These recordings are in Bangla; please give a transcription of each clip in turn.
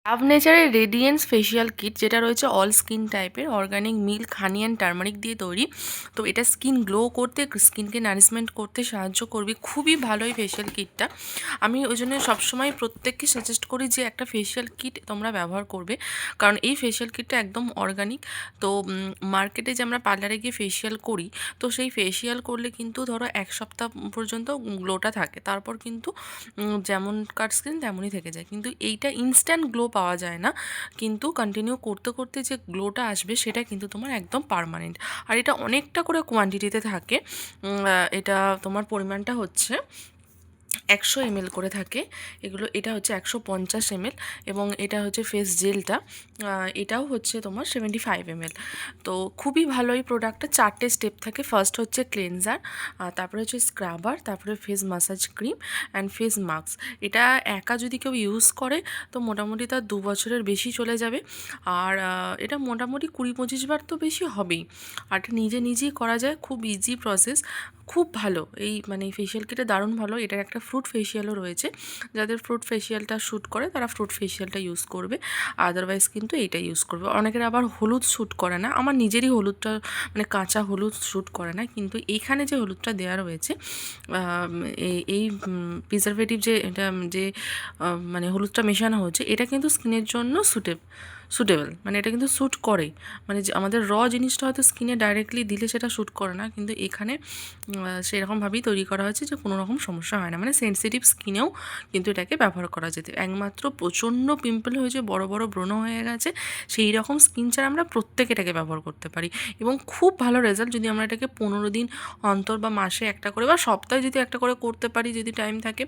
লাভ নেচারের রেডিয়েন্স ফেসিয়াল কিট, যেটা রয়েছে অল স্কিন টাইপের, organic milk, honey and turmeric দিয়ে তৈরি। তো এটা স্কিন গ্লো করতে, স্কিনকে নারিশমেন্ট করতে সাহায্য করবে। খুবই ভালো এই ফেসিয়াল কিটটা। আমি ওই জন্য সবসময় প্রত্যেককে সাজেস্ট করি যে একটা ফেসিয়াল কিট তোমরা ব্যবহার করবে, কারণ এই ফেসিয়াল কিটটা একদম অর্গানিক। তো মার্কেটে যে আমরা পার্লারে গিয়ে ফেসিয়াল করি, তো সেই ফেসিয়াল করলে কিন্তু ধরো 1 সপ্তাহ পর্যন্ত গ্লোটা থাকে, তারপর কিন্তু যেমনকার স্কিন তেমনই থেকে যায়। কিন্তু এইটা ইনস্ট্যান্ট গ্লো পাওয়া যায় না, কিন্তু কন্টিনিউ করতে করতে যে গ্লোটা আসবে সেটা কিন্তু তোমার একদম পার্মানেন্ট। আর এটা অনেকটা করে কোয়ান্টিটিতে থাকে। এটা তোমার পরিমাণটা হচ্ছে 100 ml করে থাকে এগুলো। এটা হচ্ছে 150 ml, এবং এটা হচ্ছে ফেস জেলটা, এটাও হচ্ছে তোমার 75 ml। তো খুবই ভালো এই প্রোডাক্টটা। 4টে স্টেপ থাকে। ফার্স্ট হচ্ছে ক্লেনজার, তারপরে হচ্ছে স্ক্রাবার, তারপরে face massage cream and face mask. এটা একা যদি কেউ ইউজ করে তো মোটামুটি তার 2 বছরের বেশি চলে যাবে। আর এটা মোটামুটি 20-25 বার তো বেশি হবেই। আর এটা নিজে নিজেই করা যায়, খুব ইজি প্রসেস, খুব ভালো। এই মানে ফেসিয়াল কিটটা দারুণ ভালো। এটার একটা ফ্রুট ফেসিয়ালও রয়েছে, যাদের ফ্রুট ফেসিয়ালটা শ্যুট করে তারা ফ্রুট ফেসিয়ালটা ইউজ করবে, আদারওয়াইজ কিন্তু এইটা ইউজ করবে। অনেকের আবার হলুদ শ্যুট করে না, আমার নিজেরই হলুদটা মানে কাঁচা হলুদ শ্যুট করে না, কিন্তু এইখানে যে হলুদটা দেওয়া রয়েছে, এই প্রিজারভেটিভ যে এটা যে মানে হলুদটা মেশানো হচ্ছে, এটা কিন্তু স্কিনের জন্য সুটেবল, মানে এটা কিন্তু শ্যুট করে। মানে যে আমাদের জিনিসটা হয়তো স্কিনে ডাইরেক্টলি দিলে সেটা শ্যুট করে না, কিন্তু এখানে সেরকমভাবেই তৈরি করা হয়েছে যে কোনো রকম সমস্যা হয় না। মানে সেনসিটিভ স্কিনেও কিন্তু এটাকে ব্যবহার করা যেতে। একমাত্র প্রচণ্ড পিম্পল হয়েছে, বড় বড় ব্রণ হয়ে গেছে, সেই রকম স্কিন ছাড়া আমরা প্রত্যেকে এটাকে ব্যবহার করতে পারি, এবং খুব ভালো রেজাল্ট। যদি আমরা এটাকে 15 দিন অন্তর বা মাসে একটা করে বা সপ্তাহে যদি একটা করে করতে পারি, যদি টাইম থাকে,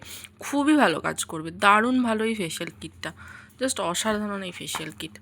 খুবই ভালো কাজ করবে। দারুণ ভালো এই ফেশিয়াল কিটটা, জাস্ট অসাধারণ এই ফেশিয়াল কিট।